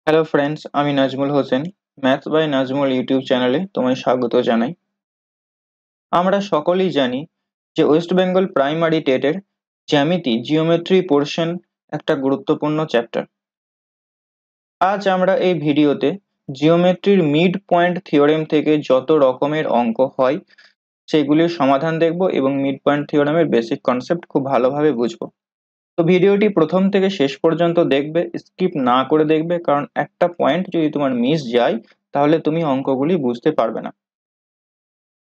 Hello friends, আমি Nazmul Hossain. Maths by Nazmul YouTube চ্যানেলে তোমায় স্বাগত জানাই। আমরা সকলেই জানি যে ওয়েস্ট বেঙ্গল প্রাইমারি টেটের জ্যামিতি জিওমেট্রি পোর্শন একটা গুরুত্বপূর্ণ চ্যাপ্টার। আজ আমরা এই ভিডিওতে জিওমেট্রির মিড পয়েন্ট থিওরেম থেকে যত রকমের অঙ্ক হয় সেগুলির সমাধান দেখব এবং মিড পয়েন্ট থিওরেমের বেসিক কনসেপ্ট খুব ভালোভাবে বুঝবো। তো ভিডিওটি প্রথম থেকে শেষ পর্যন্ত দেখবে, স্কিপ না করে দেখবে, কারণ একটা পয়েন্ট যদি তোমার মিস যায় তাহলে তুমি অঙ্কগুলি বুঝতে পারবে না।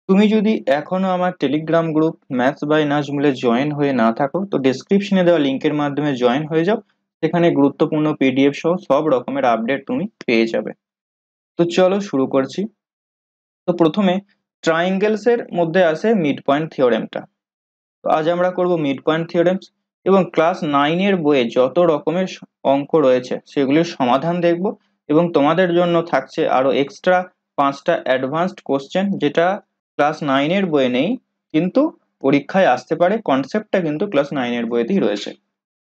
তুমি যদি এখনো আমার টেলিগ্রাম গ্রুপ ম্যাথস বাই নাজমুলে জয়েন হয়ে না থাকো তো ডেসক্রিপশনে দেওয়া লিংকের মাধ্যমে জয়েন হয়ে যাও। সেখানে গুরুত্বপূর্ণ পিডিএফ সহ সব রকমের আপডেট তুমি পেয়ে যাবে। তো চলো শুরু করছি। তো প্রথমে ট্রাইঙ্গেলস এর মধ্যে আছে মিড পয়েন্ট থিওরেমটা। তো আজ আমরা করব মিড পয়েন্ট থিওরেমস এবং ক্লাস 9 এর বইয়ে যত রকমের অঙ্ক রয়েছে সেগুলির সমাধান দেখব এবং তোমাদের জন্য থাকছে আরো এক্সট্রা 5টা অ্যাডভান্সড কোশ্চেন, যেটা ক্লাস 9-এর বইয়ে নেই কিন্তু পরীক্ষায় আসতে পারে। কনসেপ্টটা কিন্তু ক্লাস 9-এর বইতেই রয়েছে।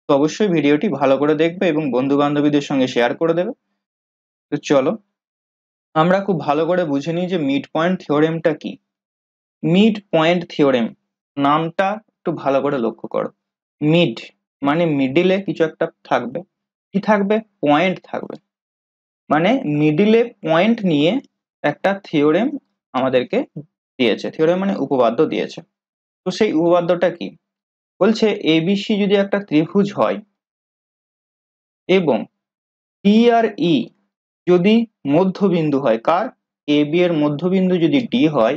তো অবশ্যই ভিডিওটি ভালো করে দেখবে এবং বন্ধু বান্ধবীদের সঙ্গে শেয়ার করে দেবে। তো চলো আমরা খুব ভালো করে বুঝে নিই যে মিড পয়েন্ট থিওরেমটা কি। মিড পয়েন্ট থিওরেম নামটা একটু ভালো করে লক্ষ্য করো। মিড মানে মিডিলে কিছু একটা থাকবে। কি থাকবে? পয়েন্ট থাকবে। মানে মিডিলে পয়েন্ট নিয়ে একটা থিওরেম আমাদেরকে দিয়েছে। থিওরেম মানে উপপাদ্য দিয়েছে। তো সেই উপপাদ্যটা কি বলছে? এবিসি যদি একটা ত্রিভুজ হয় এবং টি আর ই যদি মধ্যবিন্দু হয়, কার? এ বি এর মধ্যবিন্দু যদি ডি হয়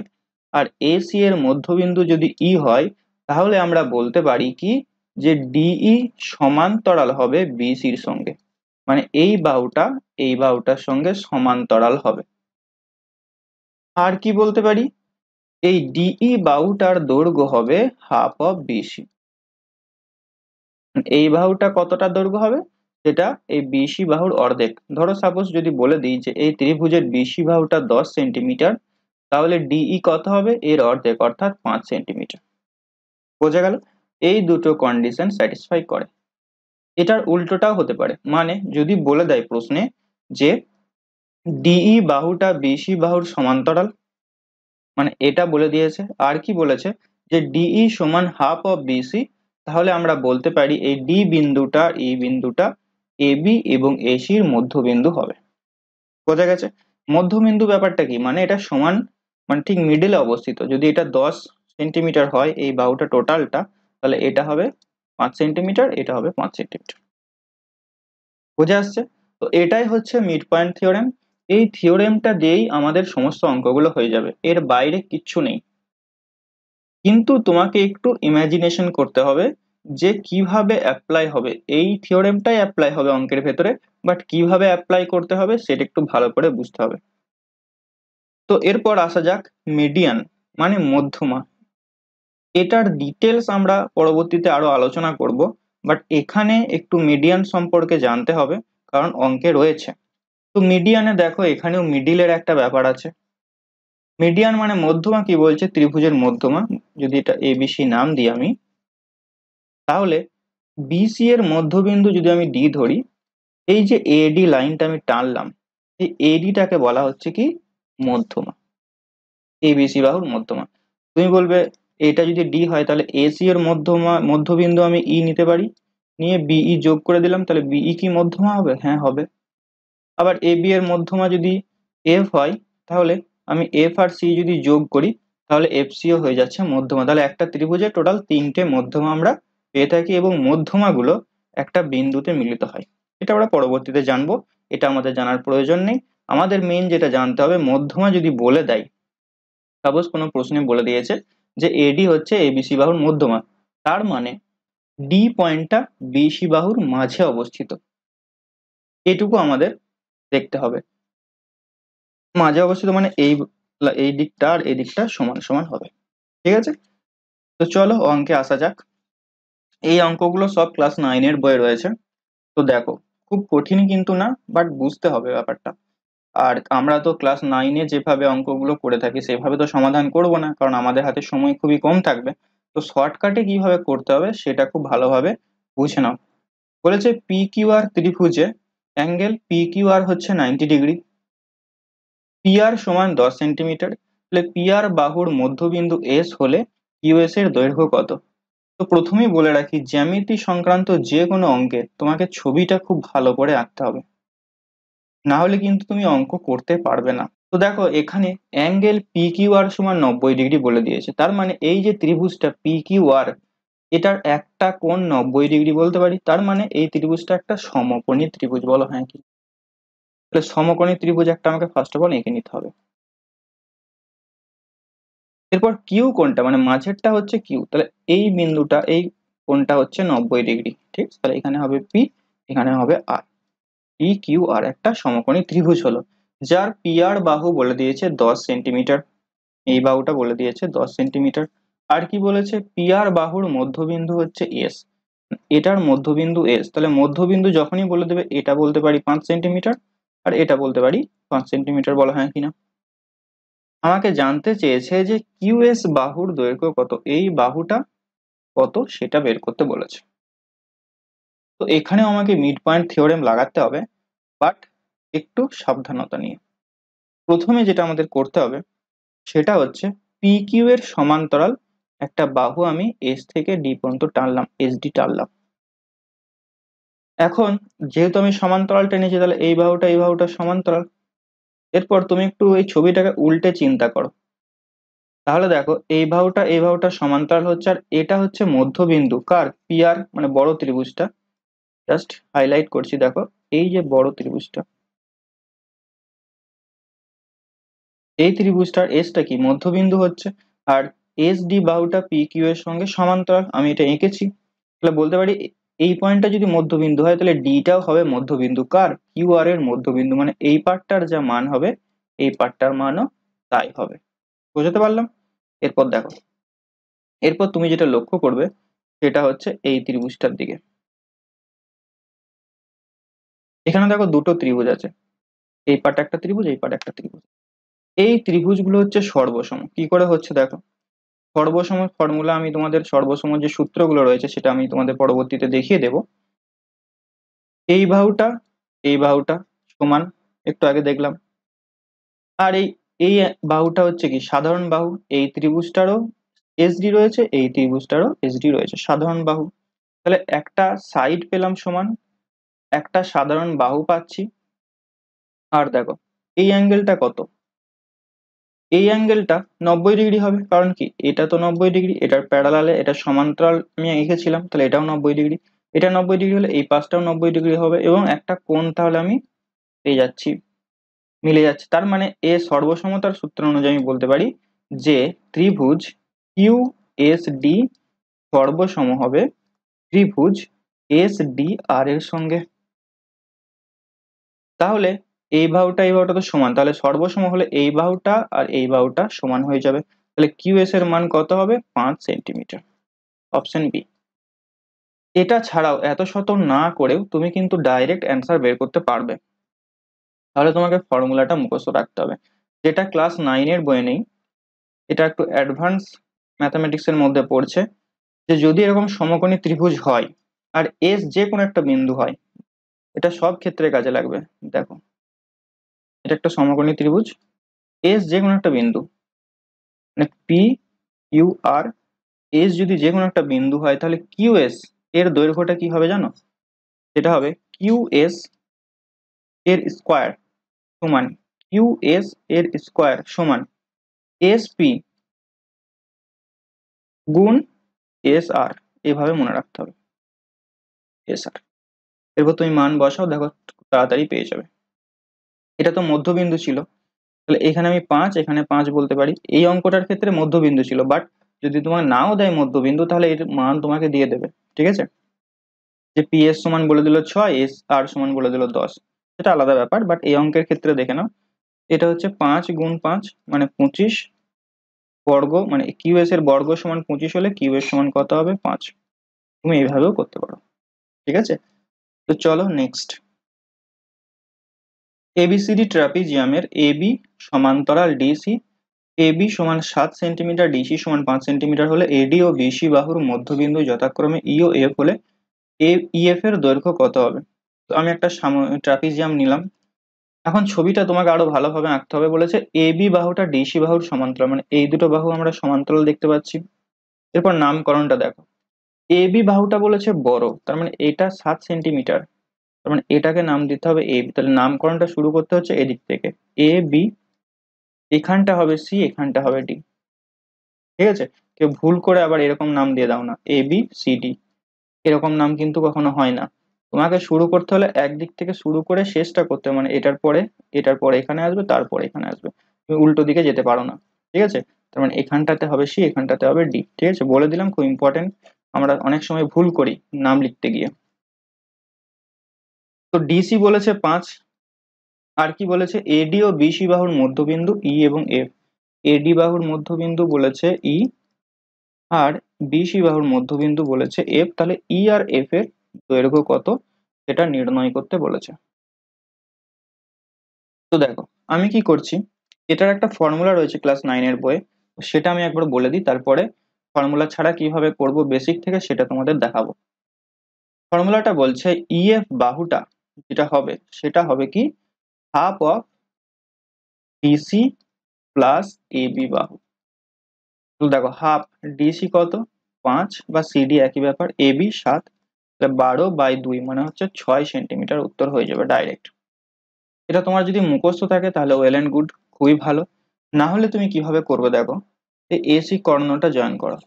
আর এ সি এর মধ্যবিন্দু যদি ই হয়, তাহলে আমরা বলতে পারি কি যে ডিই সমান্তরাল হবে বিসির সঙ্গে। মানে এই বাহুটার সঙ্গে সমান্তরাল হবে। আর কি বলতে পারি? এই ডিই বাহুটার দৈর্ঘ্য হবে হাফ অফ বিসি। এই বাহুটা কতটা দৈর্ঘ্য হবে? সেটা এই বিসি বাহুর অর্ধেক। ধরো সাপোজ যদি বলে দিই যে এই ত্রিভুজের বিসি বাহুটা 10 সেন্টিমিটার, তাহলে ডিই কত হবে? এর অর্ধেক, অর্থাৎ 5 সেন্টিমিটার। বোঝা গেল? এই দুটো কন্ডিশন স্যাটিসফাই করে। এটার উল্টোটাও হতে পারে। মানে যদি বলে দেয় প্রশ্নে যে ডিই বাহুটা বিসি বাহুর সমান্তরাল, মানে এটা বলে দিয়েছে। আর কি বলেছে? যে ডিই সমান হাফ অফ বিসি, তাহলে আমরা বলতে পারি এই ডি বিন্দুটা এই বিন্দুটা এ বি এবং এসির মধ্যবিন্দু হবে। বোঝা গেছে? মধ্যবিন্দু ব্যাপারটা কি? মানে এটা সমান, মানে ঠিক মিডলে অবস্থিত। যদি এটা 10 সেন্টিমিটার হয় এই বাহুটা টোটালটা, তাহলে এটা হবে 5 সেন্টিমিটার, এটা হবে 5 সেন্টিমিটার। বুঝে আসছে? তো এটাই হচ্ছে মিড পয়েন্ট থিওরেম। এই থিওরেমটা দিয়েই আমাদের সমস্ত অঙ্কগুলো হয়ে যাবে, এর বাইরে কিচ্ছু নেই। কিন্তু তোমাকে একটু ইমাজিনেশন করতে হবে যে কিভাবে অ্যাপ্লাই হবে। এই থিওরেমটাই অ্যাপ্লাই হবে অঙ্কের ভেতরে, বাট কিভাবে অ্যাপ্লাই করতে হবে সেটা একটু ভালো করে বুঝতে হবে। তো এরপর আসা যাক মিডিয়ান মানে মধ্যমা। এটার ডিটেলস আমরা পরবর্তীতে আরো আলোচনা করব, বাট এখানে একটু মিডিয়ান সম্পর্কে জানতে হবে কারণ অঙ্কে রয়েছে। তো মিডিয়ানে দেখো এখানেও মিডিলের একটা ব্যাপার আছে। মিডিয়ান মানে মধ্যমা। কি বলছে? ত্রিভুজের মধ্যমা। যদি এটা এবিসি নাম দিই আমি, তাহলে বিসি এর মধ্যবিন্দু যদি আমি ডি ধরি, এই যে এডি লাইনটা আমি টানলাম, এই এডিটাকে বলা হচ্ছে কি? মধ্যমা। এবিসি বাহুর মধ্যমা। তুমি বলবে এটা যদি ডি হয় তাহলে এসি এর মধ্যবিন্দু আমি ই নিতে পারি, নিয়ে বিই যোগ করে দিলাম, তাহলে বিই কি মধ্যমা হবে? হ্যাঁ, হবে। আবার এ বি এর মধ্যমা যদি এফ হয়, তাহলে আমি এফ আর সি যদি যোগ করি তাহলে এফ সিও হয়ে যাচ্ছে মধ্যমা। তাহলে একটা ত্রিভুজে টোটাল 3টে মধ্যমা আমরা পেয়ে থাকি এবং মধ্যমাগুলো একটা বিন্দুতে মিলিত হয়। এটা আমরা পরবর্তীতে জানবো, এটা আমাদের জানার প্রয়োজন নেই। আমাদের মেইন যেটা জানতে হবে, মধ্যমা যদি বলে দেয়, সাপোজ কোনো প্রশ্নে বলে দিয়েছে যে এডি হচ্ছে এবিসি বাহুর মধ্যমা, তার মানে ডি পয়েন্টটা বিসি বাহুর মাঝে অবস্থিত, এটুকু আমাদের দেখতে হবে। মাঝে অবস্থিত মানে এই দিকটা আর এই দিকটা সমান সমান হবে। ঠিক আছে? তো চলো অঙ্কে আসা যাক। এই অঙ্কগুলো সব ক্লাস 9-এর বইয়ে রয়েছে। তো দেখো, খুব কঠিন কিন্তু না, বাট বুঝতে হবে ব্যাপারটা। আর আমরা তো ক্লাস 9-এ যেভাবে অঙ্কগুলো করে থাকি সেভাবে তো সমাধান করব না, কারণ আমাদের হাতে সময় খুবই কম থাকবে। তো শর্টকাটে কিভাবে করতে হবে সেটা খুব ভালোভাবে বুঝে নাও। বলেছে P Q R ত্রিভুজে angle P Q R হচ্ছে 90 ডিগ্রি, পি আর সমান 10 সেন্টিমিটার, তাহলে পি আর বাহুর মধ্যবিন্দু এস হলে কিউএস এর দৈর্ঘ্য কত? তো প্রথমেই বলে রাখি, জ্যামিতি সংক্রান্ত যে কোনো অঙ্কে তোমাকে ছবিটা খুব ভালো করে আঁকতে হবে, না হলে কিন্তু তুমি অঙ্ক করতে পারবে না। তো দেখো এখানে অ্যাঙ্গেল পি কিউ আর সমান 90 ডিগ্রি বলে দিয়েছে, তার মানে এই যে ত্রিভুজটা পি কিউ আর, এটার একটা কোণ 90 ডিগ্রি বলতে পারি, তার মানে এই ত্রিভুজটা একটা সমকোণী ত্রিভুজ, বলো হ্যাঁ কি? তাহলে সমকোণী ত্রিভুজ একটা আমাকে ফার্স্ট অফ অল এঁকে নিতে হবে। এরপর কিউ কোণটা মানে মাঝেরটা হচ্ছে কিউ, তাহলে এই বিন্দুটা এই কোণটা হচ্ছে 90 ডিগ্রি, ঠিক? তাহলে এখানে হবে পি, এখানে হবে আর। পি কিউ আর একটা সমকোণী ত্রিভুজ হলো, যার পি আর বাহু বলে দিয়েছে 10 সেন্টিমিটার, এই বাহুটা বলে দিয়েছে 10 সেন্টিমিটার। আর কি বলেছে? পি আর বাহুর মধ্যবিন্দু হচ্ছে এস, এটার মধ্যবিন্দু এস, তাহলে মধ্যবিন্দু যখনই বলে দেবে এটা বলতে পারি 5 সেন্টিমিটার, আর এটা বলতে পারি 5 সেন্টিমিটার, বলা হয় কিনা? আমাকে জানতে চেয়েছে যে কিউএস বাহুর দৈর্ঘ্য কত, এই বাহুটা কত সেটা বের করতে বলেছে। তো এখানেও আমাকে মিড পয়েন্ট থিওরেম লাগাতে হবে, বাট একটু সাবধানতা নিয়ে। প্রথমে যেটা আমাদের করতে হবে সেটা হচ্ছে পি কিউ এর সমান্তরাল একটা বাহু আমি এস থেকে ডি পর্যন্ত টানলাম, এস ডি টানলাম। এখন যেহেতু আমি সমান্তরাল টেনেছি, তাহলে এই বাহুটা সমান্তরাল। এরপর তুমি একটু এই ছবিটাকে উল্টে চিন্তা করো, তাহলে দেখো এই বাহুটা সমান্তরাল হচ্ছে, আর এটা হচ্ছে মধ্যবিন্দু কার? পি আর, মানে বড় ত্রিভুজটা। জাস্ট হাইলাইট করছি, দেখো এই যে বড় ত্রিভুজটা, এই ত্রিভুজটার এসটা কি? মধ্যবিন্দু হচ্ছে, আর এস ডি বাহুটা পি কিউ এর সঙ্গে সমান্তরাল, আমি এটা এঁকেছি। তাহলে বলতে পারি এই পয়েন্টটা যদি মধ্যবিন্দু হয়, তাহলে ডিটাও হবে মধ্যবিন্দু কার? কিউ আর এর মধ্যবিন্দু, মানে এই পার্টটার যা মান হবে এই পার্টটার মানও তাই হবে। বুঝতে পারলাম? এরপর দেখো, এরপর তুমি যেটা লক্ষ্য করবে সেটা হচ্ছে এই ত্রিভুজটার দিকে। এখানে দেখো দুটো ত্রিভুজ আছে, এই পার্ট একটা ত্রিভুজ, এই পার্ট একটা ত্রিভুজ। এই ত্রিভুজগুলো হচ্ছে সর্বসম। কি করে হচ্ছে দেখো, সর্বসম ফর্মুলা আমি তোমাদের, সর্বসম যে সূত্রগুলো রয়েছে সেটা আমি তোমাদের পরবর্তীতে দেখিয়ে দেব। এই বাহুটা এই বাহুটা সমান, একটু আগে দেখলাম। আর এই এই বাহুটা হচ্ছে কি? সাধারণ বাহু। এই ত্রিভুজটারও এসডি রয়েছে, এই ত্রিভুজটারও এসডি রয়েছে, সাধারণ বাহু। তাহলে একটা সাইড পেলাম সমান, একটা সাধারণ বাহু পাচ্ছি। আর দেখো এই অ্যাঙ্গেলটা কত? এই অ্যাঙ্গেলটা 90 ডিগ্রি হবে, কারণ কি এটা তো 90 ডিগ্রি, এটার প্যারালালে এটা সমান্তরাল আমি এঁকেছিলাম, তাহলে এটাও 90 ডিগ্রি। এটা 90 ডিগ্রি হলে এই পাশটাও 90 ডিগ্রি হবে, এবং একটা কোণ তাহলে আমি পেয়ে যাচ্ছি, মিলে যাচ্ছে। তার মানে এ সর্বসমতার সূত্র অনুযায়ী আমি বলতে পারি যে ত্রিভুজ কিউ এস ডি সর্বসম হবে ত্রিভুজ এস ডি আর এর সঙ্গে। তাহলে এই বাহুটা তো সমান, তাহলে সর্বসম হলে এই বাহুটা আর এই বাহুটা সমান হয়ে যাবে। তাহলে কিউ এস এর মান কত হবে? 5 সেন্টিমিটার। Option B. এটা ছাড়াও এত শত না করেও তুমি কিন্তু ডাইরেক্ট অ্যান্সার বের করতে পারবে, তাহলে তোমাকে ফর্মুলাটা মুখস্থ রাখতে হবে, যেটা ক্লাস 9-এর বইয়ে নেই। এটা একটু অ্যাডভান্স ম্যাথামেটিক্স এর মধ্যে পড়ছে, যে যদি এরকম সমকোণী ত্রিভুজ হয় আর এস যে কোনো একটা বিন্দু হয়, এটা সব ক্ষেত্রে কাজে লাগবে। দেখো এটা একটা সমকোণী ত্রিভুজ, এস যে কোনো একটা বিন্দু, মানে পি কিউ আর, এস যদি যে কোনো একটা বিন্দু হয়, তাহলে কিউ এস এর দৈর্ঘ্যটা কি হবে জানো? সেটা হবে কিউ এস এর স্কোয়ার সমান, কিউ এস এর স্কোয়ার সমান এস পি গুণ এস আর, এভাবে মনে রাখতে হবে, এস আর। এরপর তুমি মান বসাও, দেখো তাড়াতাড়ি পেয়ে যাবে। এটা তো মধ্যবিন্দু ছিল, তাহলে এখানে আমি 5, এখানে 5 বলতে পারি। এই অঙ্কটার ক্ষেত্রে মধ্যবিন্দু ছিল, বাট যদি তোমার নাও দেয় মধ্যবিন্দু, তাহলে এর মান তোমাকে দিয়ে দেবে, ঠিক আছে? যে পি এস সমান বলে দিল 6, এস আর সমান বলে দিল 10, সেটা আলাদা ব্যাপার, বাট এই অঙ্কের ক্ষেত্রে দেখে নাও, এটা হচ্ছে 5 গুণ 5 মানে 25 বর্গ, মানে কিউ এস এর বর্গ সমান 25 হলে কিউ এস সমান কত হবে? 5। তুমি এইভাবেও করতে পারো, ঠিক আছে? তো চলো নেক্সট। এবিসিডি ট্রাপিজিয়ামের এবি সমান্তরাল ডিসি, এবি সমান 7 সেন্টিমিটার, ডিসি সমান 5 সেন্টিমিটার হলে এডি ও বিসি বাহুর মধ্যবিন্দু যথাক্রমে ই ও এফ হলে ইএফ এর দৈর্ঘ্য কত হবে? তো আমি একটা ট্রাপিজিয়াম নিলাম। এখন ছবিটা তোমাকে আরো ভালোভাবে আঁকতে হবে। বলেছে এ বি বাহুটা ডিসি বাহুর সমান্তরাল, মানে এই দুটো বাহু আমরা সমান্তরাল দেখতে পাচ্ছি। এরপর নামকরণটা দেখো, এ বি বাহুটা বলেছে বড়, তার মানে এটা 7 সেন্টিমিটার, তার মানে এটাকে নাম দিতে হবে এ বি। তাহলে নামকরণটা শুরু করতে হচ্ছে এদিক থেকে, এ বি, এখানটা হবে সি, এখানটা হবে ডি। ঠিক আছে, কেউ ভুল করে আবার এরকম নাম দিয়ে দাও না, এ বি সি ডি, এরকম নাম কিন্তু কখনো হয় না। তোমাকে শুরু করতে হলে একদিক থেকে শুরু করে শেষটা করতে হবে, মানে এটার পরে এখানে আসবে, তারপরে এখানে আসবে। তুমি উল্টো দিকে যেতে পারো না। ঠিক আছে, তার মানে এখানটাতে হবে সি, এখানটাতে হবে ডি। ঠিক আছে, বলে দিলাম, খুব ইম্পর্টেন্ট, আমরা অনেক সময় ভুল করি নাম লিখতে গিয়ে। তো ডিসি বলেছে 5। আর কি বলেছে, এডি ও বিসি বাহুর মধ্যবিন্দু ই এবং এফ। এডি বাহুর মধ্যবিন্দু বলেছে ই, আর বিসি বাহুর মধ্যবিন্দু বলেছে এফ। তাহলে ই আর এফ এর দৈর্ঘ্য কত সেটা নির্ণয় করতে বলেছে। তো দেখো আমি কি করছি, এটার একটা ফর্মুলা রয়েছে ক্লাস 9 এর বইয়ে, সেটা আমি একবার বলে দিই, তারপরে ফর্মুলা ছাড়া কিভাবে করব বেসিক থেকে সেটা তোমাদের দেখাবো। ফর্মুলাটা বলছে ইএফ বাহুটা যেটা হবে সেটা হবে কি, half of DC plus AB বাহু। তো দেখো হাফ, ডিসি কত 5, বা সিডি একই ব্যাপার, এবি 7, 12/2 মানে হচ্ছে 6 সেন্টিমিটার। উত্তর হয়ে যাবে ডাইরেক্ট। এটা তোমার যদি মুখস্থ থাকে তাহলে ওয়েল এন্ড গুড, খুবই ভালো। না হলে তুমি কিভাবে করবে দেখো, এই এসি কর্ণটা জয়েন করো।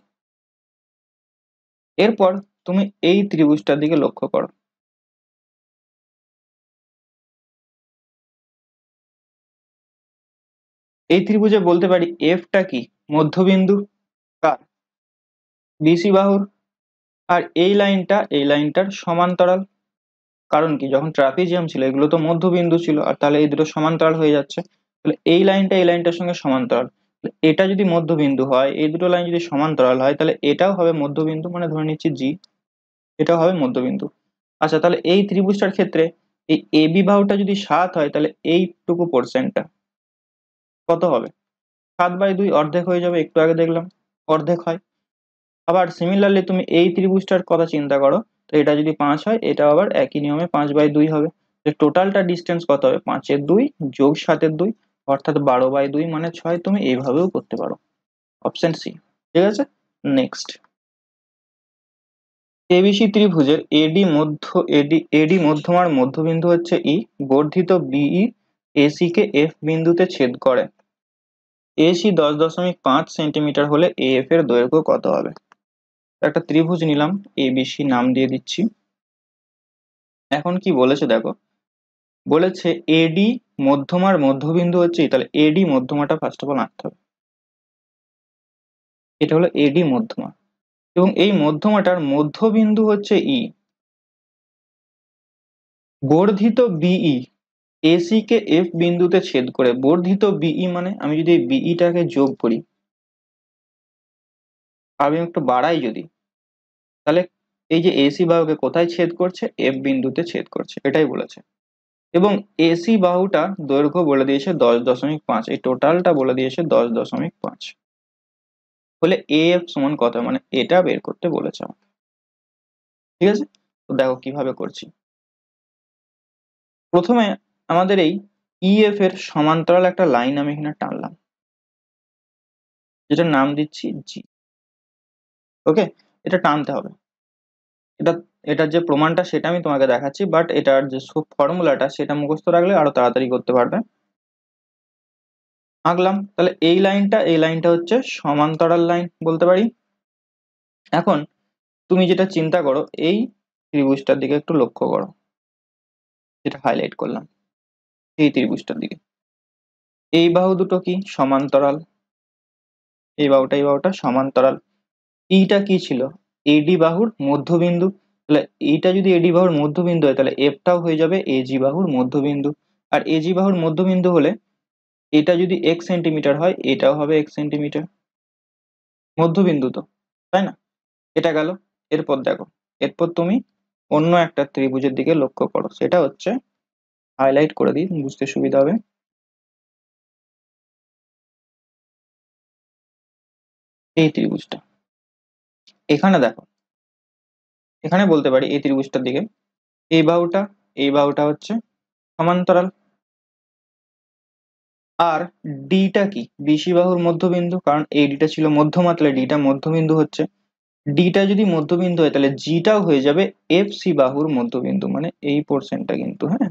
এরপর তুমি এই ত্রিভুজটার দিকে লক্ষ্য করো। এই ত্রিভুজে বলতে পারি এফটা কি, মধ্যবিন্দু কার, বিসি বাহুর। আর এই লাইনটার সমান্তরাল। কারণ কি, যখন ট্রাপিজিয়াম ছিল এগুলো তো মধ্যবিন্দু ছিল, আর তাহলে এই দুটো সমান্তরাল হয়ে যাচ্ছে। তাহলে এই লাইনটার সঙ্গে সমান্তরাল। তাহলে এটা যদি মধ্যবিন্দু হয়, এই দুটো লাইন যদি সমান্তরাল হয়, তাহলে এটাও হবে মধ্যবিন্দু, মানে ধরে নিচ্ছি জি, এটাও হবে মধ্যবিন্দু। আচ্ছা, তাহলে এই ত্রিভুজটার ক্ষেত্রে এই এ বি বাহুটা যদি 7 হয়, তাহলে এইটুকু পোর্শনটা কত হবে, 7/2, অর্ধেক হয়ে যাবে, একটু আগে দেখলাম অর্ধেক হয়। আবার সিমিলারলি তুমি এই ত্রিভুজটার কথা চিন্তা করো, তো এটা যদি 5 হয়, এটা আবার একই নিয়মে 5/2 হবে। টোটালটা ডিস্টেন্স কত হবে, 5-এর 2 যোগ 7-এর 2, অর্থাৎ 12/2 মানে 6। তুমি এইভাবেও করতে পারো, অপশন সি। ঠিক আছে, নেক্সট, এবিসি ত্রিভুজের এডি মধ্যমার মধ্যবিন্দু হচ্ছে ই, বর্ধিত বিই এসি কে এফ বিন্দুতে ছেদ করে। এসি 10.5 সেন্টিমিটার হলে এফ এর দৈর্ঘ্য কত হবে। একটা ত্রিভুজ নিলাম, এবিসি নাম দিয়ে দিচ্ছি। এখন কি বলেছে দেখো, বলেছে এডি মধ্যমার মধ্যবিন্দু হচ্ছে ই, তাহলে এডি মধ্যমাটা ফার্স্ট অফ অল আঁকতে হবে। এটা হলো এডি মধ্যমা, এবং এই মধ্যমাটার মধ্যবিন্দু হচ্ছে ই। বর্ধিত বিই এসি কে এফ বিন্দুতে ছেদ করে। বর্ধিত বিই মানে আমি যদি এই বিইটাকে যোগ করি, আমি একটু বাড়াই যদি, তাহলে এই যে এসি বাহুকে কোথায় ছেদ করছে, এফ বিন্দুতে ছেদ করছে, এটাই বলেছে। এবং এসি বাহুটা দৈর্ঘ্য বলে দিয়েছে 10.5, এই টোটালটা বলে দিয়েছে 10.5। বলে এফ সমান কত, মানে এটা বের করতে বলেছে আমাকে। ঠিক আছে, তো দেখো কিভাবে করছি। প্রথমে আমাদের এই ইএফ এর সমান্তরাল একটা লাইন আমি এখানে টানলাম, যেটার নাম দিচ্ছি জি। ওকে, এটা টানতে হবে। এটা এটার যে প্রমাণটা সেটা আমি তোমাকে দেখাচ্ছি, বাট এটার যে ফর্মুলাটা সেটা মুখস্থ রাখলে আরো তাড়াতাড়ি করতে পারবে। আঁকলাম, তাহলে এই লাইনটা হচ্ছে সমান্তরাল লাইন বলতে পারি। এখন তুমি যেটা চিন্তা করো, এই ত্রিভুজটার দিকে একটু লক্ষ্য করো, যেটা হাইলাইট করলাম, এই ত্রিভুজটার দিকে। এই বাহু দুটো কি সমান্তরাল, এই বাহুটা সমান্তরাল। এইটা কি ছিল, এডি বাহুর মধ্যবিন্দু। তাহলে এইটা যদি এডি বাহুর মধ্যবিন্দু হয়, তাহলে এফটাও হয়ে যাবে এজি বাহুর মধ্যবিন্দু। আর এজি বাহুর মধ্যবিন্দু হলে এটা যদি 1 সেন্টিমিটার হয়, এটাও হবে 1 সেন্টিমিটার, মধ্যবিন্দু তো, তাই না। এটা গেল। এরপর দেখো, এরপর তুমি অন্য একটা ত্রিভুজের দিকে লক্ষ্য করো, সেটা হচ্ছে, হাইলাইট করে দিই বুঝতে সুবিধা হবে, এই ত্রিভুজটা। এখানে দেখো, এখানে বলতে পারি এই ত্রিভুজটার দিকে, এই বাহুটা এই বাহুটা হচ্ছে সমান্তরাল। আর ডিটা কি? বিসি বাহুর মধ্যবিন্দু, কারণ এই ডিটা ছিল মধ্যমা, তাহলে ডিটা মধ্যবিন্দু হচ্ছে। ডিটা যদি মধ্যবিন্দু হয় তাহলে জিটাও হয়ে যাবে এফ সি বাহুর মধ্যবিন্দু, মানে এই পোর্শনটা কিন্তু, হ্যাঁ,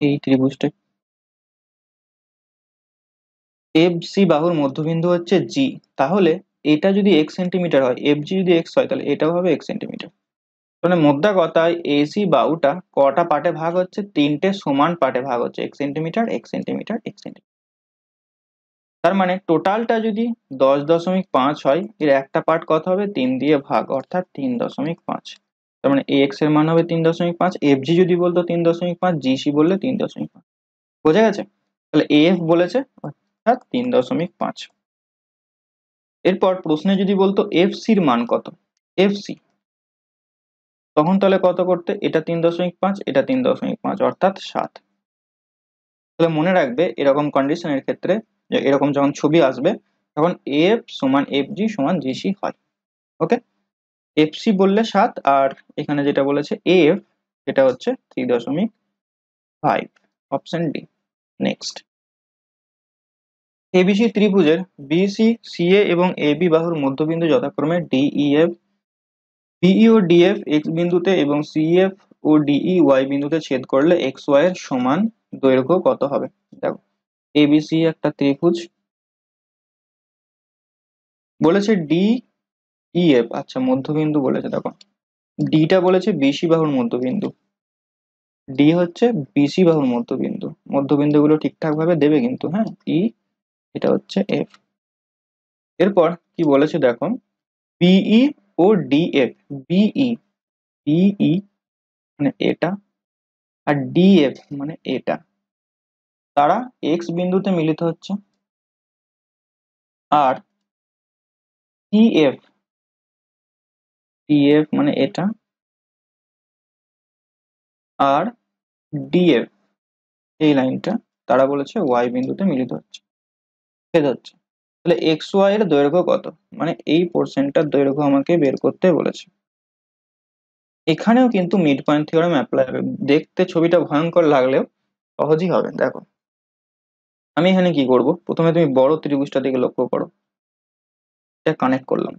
এই ত্রিভুজটা এফ সি বাহুর মধ্যবিন্দু হচ্ছে জি। তাহলে এটা যদি এক্স সেন্টিমিটার হয়, এফ জি যদি এক্স হয়, তাহলে এটাও হবে এক্স সেন্টিমিটার। মানে মোদ্দা কথায় এসি বাহুটা কটা পার্টে ভাগ হচ্ছে? তিনটে সমান পার্টে ভাগ হচ্ছে, এক সেন্টিমিটার, এক সেন্টিমিটার, এক সেন্টিমিটার। তার মানে টোটালটা যদি 10.5 হয়, এর একটা পার্ট কত হবে? 3 দিয়ে ভাগ, অর্থাৎ 3.5। তার মানে এক্স এর মান হবে 3.5, এফ জি যদি বলতো 3.5, জিসি বললে 3.5। বোঝা গেছে? তাহলে এফ বলেছে, অর্থাৎ 3.5। এরপর প্রশ্নে যদি বলতো এফ সির মান কত, এফ সি, তখন তাহলে কত করতে? এটা 3.5, এটা 3.5, অর্থাৎ 7। তাহলে মনে রাখবে এরকম কন্ডিশনের ক্ষেত্রে, যে এরকম যখন ছবি আসবে তখন এফ সমান এফ জি সমান জিসি হয়। ওকে, এফ সি বললে 7, আর এখানে যেটা বলেছে এফ, এটা হচ্ছে 3.5। Option D. নেক্সট, এবিসি ত্রিভুজের বিসি, সিএ এবং এবি বাহুর মধ্যবিন্দু যথাক্রমে ডিইএফ, বিই ও ডিএফ এক্স বিন্দুতে এবং সিএফ ও ডিই ওয়াই বিন্দুতে ছেদ করলে এক্স ওয়াই এর সমান দৈর্ঘ্য কত হবে? দেখো, এবিসি একটা ত্রিভুজ, বলেছে ডি ই এফ, আচ্ছা মধ্যবিন্দু বলেছে। দেখো, ডিটা বলেছে বিসি বাহুর মধ্যবিন্দু, ডি হচ্ছে বিসি বাহুর মধ্যবিন্দু, মধ্যবিন্দু গুলো ঠিকঠাক ভাবে দেবে কিন্তু, হ্যাঁ। ই, এটা হচ্ছে এফ। এরপর কি বলেছে দেখো, বিই ও ডিএফ, বিই, বিই মানে এটা, আর ডিএফ মানে এটা, তারা এক্স বিন্দুতে মিলিত হচ্ছে। আর টিএফ, টিএফ মানে এটা, আর ডিএফ এই লাইনটা, তারা বলেছে ওয়াই বিন্দুতে মিলিত হচ্ছে, ছেদ হচ্ছে। তাহলে এক্স ওয়াই এর দৈর্ঘ্য কত? মানে এই পোর্শনটার দৈর্ঘ্য আমাকে বের করতে বলেছে। এখানেও কিন্তু মিড পয়েন্ট থিওরেম অ্যাপ্লাই হবে। দেখতে ছবিটা ভয়ঙ্কর লাগলেও সহজই হবে। দেখো, আমি এখানে কি করব, প্রথমে তুমি বড় ত্রিভুজটা দিকে লক্ষ্য করো, এটা কানেক্ট করলাম।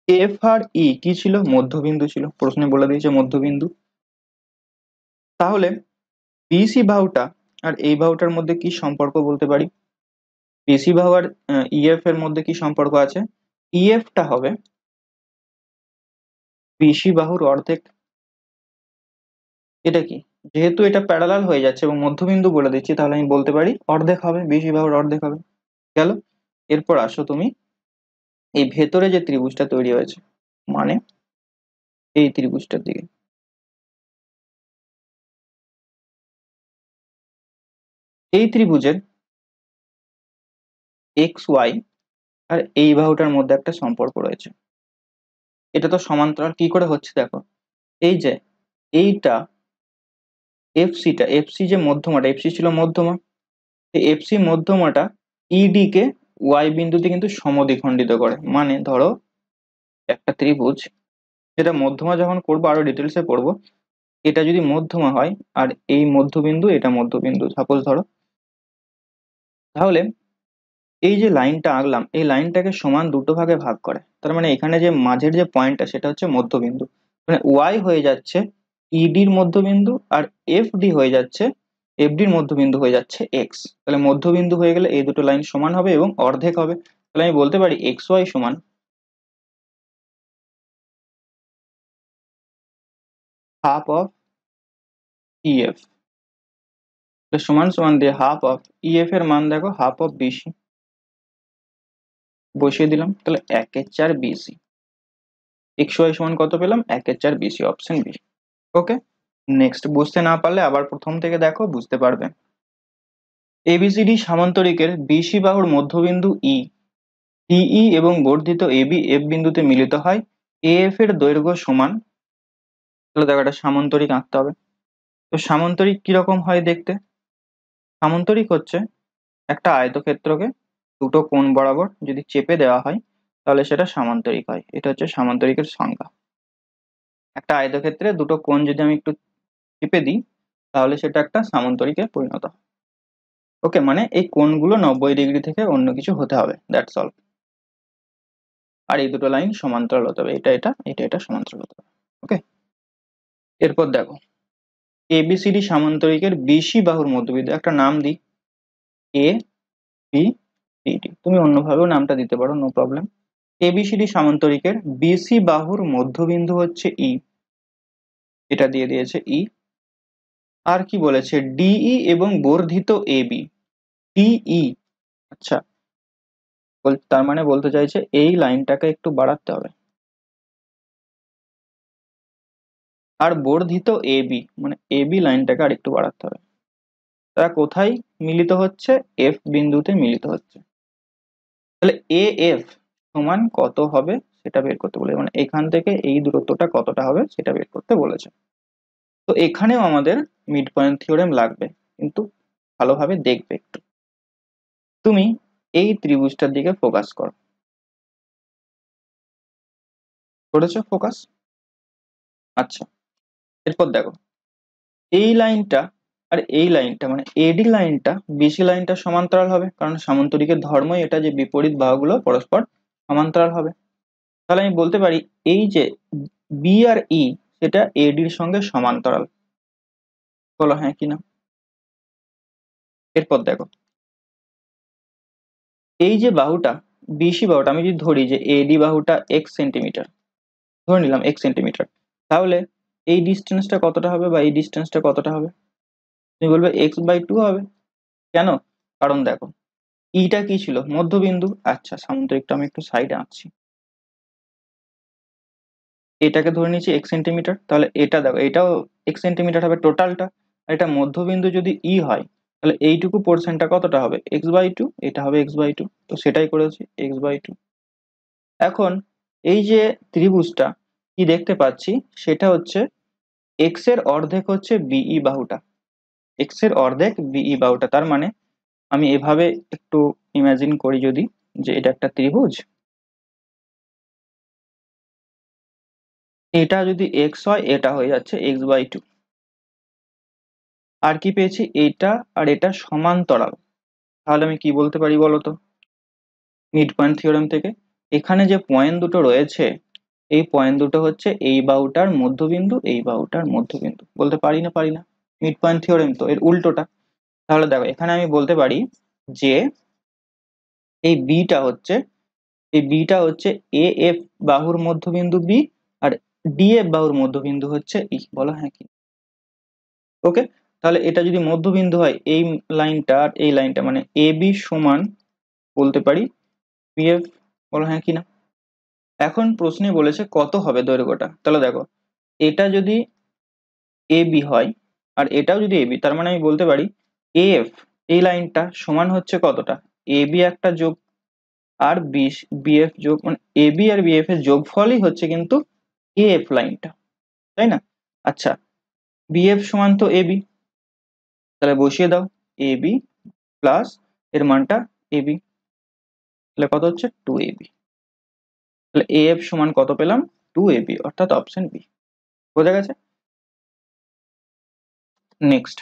এফ আর ই কি ছিল? মধ্যবিন্দু ছিল, প্রশ্নে বলে দিয়েছে মধ্যবিন্দু। তাহলে বিসি বাহুটা আর এই বাহুটার মধ্যে কি সম্পর্ক বলতে পারি? বিসি বাহু আর ইএফ এর মধ্যে কি সম্পর্ক আছে? ইএফ টা হবে বিসি বাহুর অর্ধেক। এটা কি? যেহেতু এটা প্যারালাল হয়ে যাচ্ছে এবং মধ্যবিন্দু বলে দিচ্ছি, তাহলে আমি বলতে পারি অর্ধেক হবে, বিসি বাহুর অর্ধেক হবে। গেল। এরপর আসো তুমি এই ভেতরে যে ত্রিভুজটা তৈরি হয়েছে, মানে এই ত্রিভুজটার দিকে। এই ত্রিভুজের এক্স ওয়াই আর এই বাহুটার মধ্যে একটা সম্পর্ক রয়েছে। এটা তো সমান্তরাল, কি করে হচ্ছে দেখো, এই যে এইটা এফসিটা, এফসি যে মধ্যমাটা, এফসি ছিল মধ্যমা, এই এফসি মধ্যমাটা ইডি কে ওয়াই বিন্দুতে কিন্তু সমদ্বিখণ্ডিত করে। মানে ধরো একটা ত্রিভুজ, যেটা মধ্যমা যখন করবো আরো ডিটেলসে পড়বো, এটা যদি মধ্যমা হয় আর এই মধ্যবিন্দু এটা মধ্যবিন্দু সাপোজ ধরো, তাহলে এই যে লাইনটা আঁকলাম এই লাইনটাকে সমান দুটো ভাগে ভাগ করে। তার মানে এখানে যে মাঝের যে পয়েন্টটা সেটা হচ্ছে মধ্যবিন্দু, মানে ওয়াই হয়ে যাচ্ছে ইডির মধ্যবিন্দু, আর এফডি হয়ে যাচ্ছে, এফডির মধ্যবিন্দু হয়ে যাচ্ছে এক্স। তাহলে মধ্যবিন্দু হয়ে গেলে এই দুটো লাইন সমান হবে এবং অর্ধেক হবে। তাহলে আমি বলতে পারি এক্স ওয়াই সমান হাফ অফ ইএফ, সমান সমান দিয়ে হাফ অফ ইএফ এর মান দেখো হাফ অফ বিসি, বসিয়ে দিলাম। তাহলে 1/4 বিসি, এক্স ওয়াই সমান কত পেলাম? 1/4 বিসি, অপশন বি। ওকে, নেক্সট, বুঝতে না পারলে আবার প্রথম থেকে দেখো, বুঝতে পারবে। এবিসিডি সামান্তরিকের বিসি বাহুর মধ্যবিন্দু ই, ডিই এবং বর্ধিত এবি এফ বিন্দুতে মিলিত হয়, এএফ এর দৈর্ঘ্য সমান। তাহলে দেখো, একটা সামান্তরিক আঁকতে হবে। তো সামান্তরিক কিরকম হয় দেখতে? সামান্তরিক হচ্ছে একটা আয়তক্ষেত্রকে দুটো কোণ বরাবর যদি চেপে দেওয়া হয় তাহলে সেটা সামান্তরিক হয়। এটা হচ্ছে সামান্তরিকের সংজ্ঞা। একটা আয়তক্ষেত্রে দুটো কোণ যদি আমি একটু টিপে দিই তাহলে সেটা একটা সামান্তরিকে পরিণত হয়। ওকে, মানে এই কোণগুলো 90 ডিগ্রি থেকে অন্য কিছু হতে হবে, দ্যাটস অল। আর এই দুটো লাইন সমান্তরাল হতে হবে, এটা সমান্তরাল হতে হবে। ওকে, এরপর দেখো এবিসিডি সামান্তরিকের বিসি বাহুর মধ্যবিন্দু, একটা নাম দিই এ বি সি ডি, তুমি অন্যভাবেও নামটা দিতে পারো, নো প্রবলেম। এবিসিডি সামান্তরিকের বিসি বাহুর মধ্যবিন্দু হচ্ছে ই, এটা দিয়ে দিয়েছে ই। আর কি বলেছে, ডিই এবং বর্ধিত এবি, ডিই, আচ্ছা, তার মানে বলতে চাইছে এই লাইনটাকে একটু বাড়াতে হবে। আর বর্ধিত এবি মানে এবি লাইনটাকে আর একটু বাড়াতে হবে। তারা কোথায় মিলিত হচ্ছে? এফ বিন্দুতে মিলিত হচ্ছে। তাহলে এ এফ সমান কত হবে সেটা বের করতে বলেছে, মানে এখান থেকে এই দূরত্বটা কতটা হবে সেটা বের করতে বলেছে। তো এখানেও আমাদের মিড পয়েন্ট থিওরেম লাগবে, কিন্তু ভালোভাবে দেখবে একটু। তুমি এই ত্রিভুজটার দিকে ফোকাস করো, করেছো ফোকাস? আচ্ছা, এরপর দেখো এই লাইনটা আর এই লাইনটা মানে এডি লাইনটা বিসি লাইনটা সমান্তরাল হবে, কারণ সামান্তরিকের ধর্মই এটা যে বিপরীত বাহুগুলো পরস্পর সমান্তরাল হবে। তাহলে আমি বলতে পারি এই যে বি আর ই সেটা এডির সঙ্গে সমান্তরাল। বলো হ্যাঁ কি না? এরপর দেখো এই যে বাহুটা বিসি বাহুটা, আমি যদি ধরি যে এডি বাহুটা এক্স সেন্টিমিটার, ধরে নিলাম এক্স সেন্টিমিটার, তাহলে এই ডিস্টেন্সটা কতটা হবে বা এই ডিস্টেন্সটা কতটা হবে? তুমি বলবে x/2 হবে। কেন? কারণ দেখো ইটা কি ছিল? মধ্যবিন্দু। আচ্ছা, সামান্তরিকটা আমি একটু সাইডে আঁকছি, এটাকে ধরে নিয়েছি এক্স সেন্টিমিটার, তাহলে এটা দেখো এটাও এক্স সেন্টিমিটার হবে টোটালটা। আর এটা মধ্যবিন্দু যদি ই হয় তাহলে এইটুকু পোর্শনটা কতটা হবে? x/2, এটা হবে x/2, তো সেটাই করেছি x/2। এখন এই যে ত্রিভুজটা কি দেখতে পাচ্ছি সেটা হচ্ছে এক্স এর অর্ধেক হচ্ছে বিই বাহুটা, এক্স এর অর্ধেক বিই বাহুটা। তার মানে আমি এভাবে একটু ইমাজিন করি যদি, যে এটা একটা ত্রিভুজ, এটা যদি এক্স হয় এটা হয়ে যাচ্ছে x/2। আর কি পেয়েছি? এটা আর এটা সমান্তরাল। তাহলে আমি কি বলতে পারি বলতো মিড পয়েন্ট থিওরেম থেকে? এখানে যে পয়েন্ট দুটো রয়েছে এই পয়েন্ট দুটো হচ্ছে এই বাহুটার মধ্যবিন্দু, এই বাহুটার মধ্যবিন্দু। বলতে পারি না? পারি না, মিড পয়েন্ট থিওরেম তো এর উল্টোটা। তাহলে দেখো এখানে আমি বলতে পারি যে এই বিটা হচ্ছে, এই বিটা হচ্ছে এ এফ বাহুর মধ্যবিন্দু বি, আর ডিএফ বাহুর মধ্যবিন্দু হচ্ছে ই। বলো হ্যাঁ কি? ওকে, তাহলে এটা যদি মধ্যবিন্দু হয় এই লাইনটা আর এই লাইনটা মানে এ বি সমান বলতে পারি বিএফ। বলো হ্যাঁ কি না? এখন প্রশ্নে বলেছে কত হবে দৈর্ঘ্যটা। তাহলে দেখো এটা যদি এ বি হয় আর এটাও যদি এ বি, তার মানে আমি বলতে পারি এফ এই লাইনটা সমান হচ্ছে কতটা? এ বি একটা যোগ আর বিএফ যোগ, মানে এ বি আর বিএফ এর যোগফলই হচ্ছে কিন্তু এএফ লাইনটা, তাই না? আচ্ছা, বিএফ সমান তো এ বি, তাহলে বসিয়ে দাও এ বি প্লাস এর মানটা এ বি, তাহলে কত হচ্ছে 2ab। তাহলে এএফ সমান কত পেলাম? 2ab, অর্থাৎ অপশন বি। বোঝা গেছে? নেক্সট,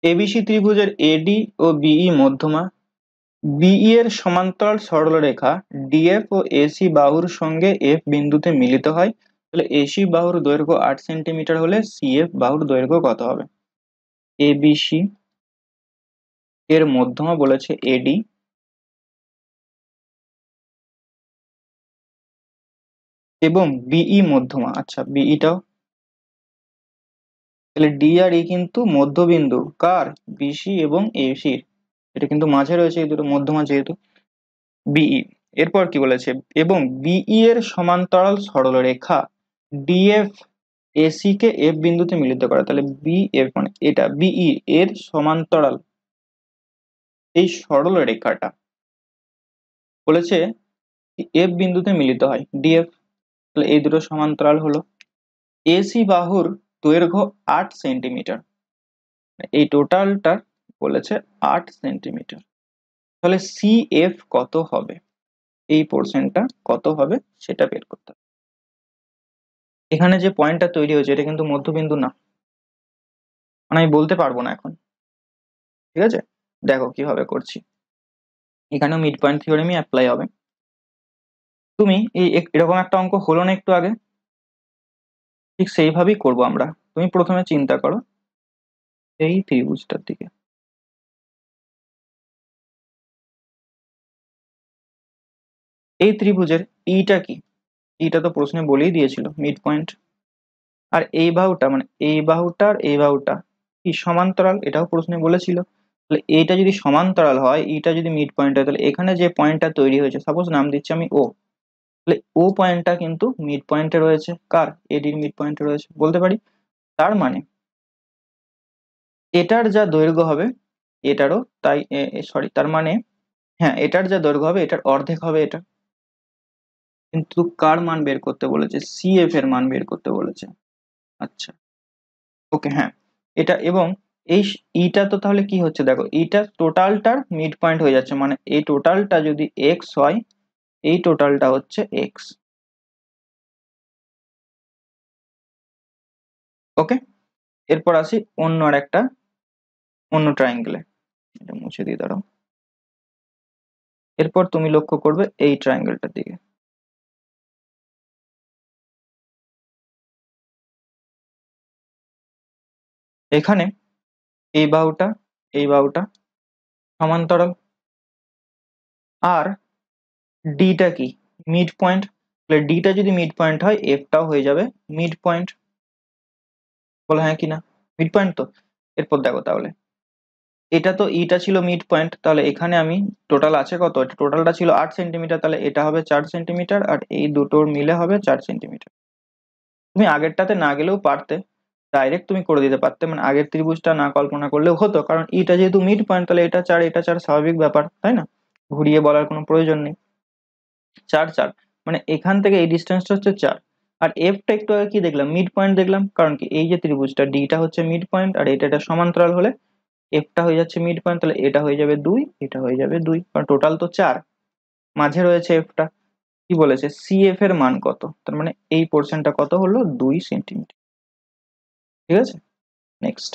এবিসি ত্রিভুজের এডি ও বিই মধ্যমা, বিই এর সমান্তরাল সরলরেখা ডিএফ ও এসি বাহুর সঙ্গে এফ বিন্দুতে মিলিত হয়। তাহলে এসি বাহুর দৈর্ঘ্য 8 সেন্টিমিটার হলে সিএফ বাহুর দৈর্ঘ্য কত হবে? এবিসি এর মধ্যমা বলেছে এডি, এবং বিই মধ্যমা, আচ্ছা বিইটাও, তাহলে ডি আর ই কিন্তু মধ্যবিন্দু কার? বিসি এবং এসির, এটা কিন্তু মাঝে রয়েছে এই দুটো মধ্যমা যেহেতু। বিই, এরপর কি বলেছে? এবং বিই এর সমান্তরাল সরলরেখা ডিএফ এসি কে এফ বিন্দুতে মিলিত করে। তাহলে বিএফ মানে এটা বিই এর সমান্তরাল এই সরলরেখাটা বলেছে এফ বিন্দুতে মিলিত হয় ডিএফ, তাহলে এই দুটো সমান্তরাল হলো। এসি বাহুর দৈর্ঘ্য 8 সেন্টিমিটার, এই টোটালটা বলেছে 8 সেন্টিমিটার। তাহলে সিএফ কত হবে? এই পোর্শনটা কত হবে সেটা বের করতে হবে। এখানে যে পয়েন্টটা তৈরি হয়েছে এটা কিন্তু মধ্যবিন্দু না, মানে আমি বলতে পারবো না এখন। ঠিক আছে, দেখো কিভাবে করছি। এখানেও মিড পয়েন্ট থিওরেমই অ্যাপ্লাই হবে। তুমি এই এরকম একটা অঙ্ক হলো না একটু আগে, ঠিক সেইভাবেই করব আমরা। তুমি প্রথমে চিন্তা করো এই ত্রিভুজটার দিকে। এই ত্রিভুজের ইটা কি? ইটা তো প্রশ্নে বলেই দিয়েছিল মিড পয়েন্ট। আর এই বাহুটা মানে এই বাহুটা আর এই বাহুটা কি সমান্তরাল, এটাও প্রশ্নে বলেছিল। তাহলে এইটা যদি সমান্তরাল হয়, ইটা যদি মিড পয়েন্ট হয়, তাহলে এখানে যে পয়েন্টটা তৈরি হয়েছে, সাপোজ নাম দিচ্ছি আমি ও, তাহলে ও পয়েন্টটা কিন্তু মিড পয়েন্টে রয়েছে। কার? এডির মিড পয়েন্টে রয়েছে বলতে পারি। তার মানে এটার যা দৈর্ঘ্য হবে এটারও তাই, সরি, তার মানে হ্যাঁ, এটার যা দৈর্ঘ্য হবে এটার অর্ধেক হবে এটা। কিন্তু কার মান বের করতে বলেছে? সিএফ এর মান বের করতে বলেছে। আচ্ছা, ওকে, হ্যাঁ, এটা এবং এই ইটা তো তাহলে কি হচ্ছে দেখো, ইটা টোটালটার মিড পয়েন্ট হয়ে যাচ্ছে, মানে এই টোটালটা যদি এক্স হয়, এই টোটালটা হচ্ছে এক্স। ওকে, এরপর আসি অন্য আর একটা, অন্য ট্রায়াঙ্গেলে। এটা মুছে দিয়ে দাঁড়াও। এরপর তুমি লক্ষ্য করবে এই ট্রায়াঙ্গেলটার দিকে। এখানে এই বাহুটা এই বাহুটা সমান্তরাল, আর ডিটা কি? Mid point. তাহলে ডিটা যদি মিড পয়েন্ট হয়, এফটাও হয়ে যাবে মিড পয়েন্ট। বলো হ্যাঁ কি না? মিড পয়েন্ট তো। এরপর দেখো তাহলে, এটা তো ইটা ছিল মিড পয়েন্ট, তাহলে এখানে আমি টোটাল আছে কত, টোটালটা ছিল 8 সেন্টিমিটার, তাহলে এটা হবে 4 সেন্টিমিটার, আর এই দুটোর মিলে হবে 4 সেন্টিমিটার। তুমি আগেরটাতে না গেলেও পারতে, ডাইরেক্ট তুমি করে দিতে পারতে, মানে আগের ত্রিভুজটা না কল্পনা করলেও হতো, কারণ এটা যেহেতু মিড পয়েন্ট তাহলে এটা 4 এটা 4, স্বাভাবিক ব্যাপার তাই না? ঘুরিয়ে বলার কোনো প্রয়োজন নেই। 4 4, মানে এখান থেকে এই ডিস্টেন্সটা হচ্ছে 4। আর এফটা একটু আগে কি দেখলাম? মিড পয়েন্ট দেখলাম, কারণ কি এই যে ত্রিভুজটা ডিটা হচ্ছে মিড পয়েন্ট, আর এটা সমান্তরাল হলে এফটা হয়ে যাচ্ছে মিড পয়েন্ট, তাহলে এটা হয়ে যাবে 2, এটা হয়ে যাবে 2, কারণ টোটাল তো 4, মাঝে রয়েছে এফটা। কি বলেছে? সিএফ এর মান কত? তার মানে এই পোর্শনটা কত হলো? 2 সেন্টিমিটার। ঠিক আছে, নেক্সট।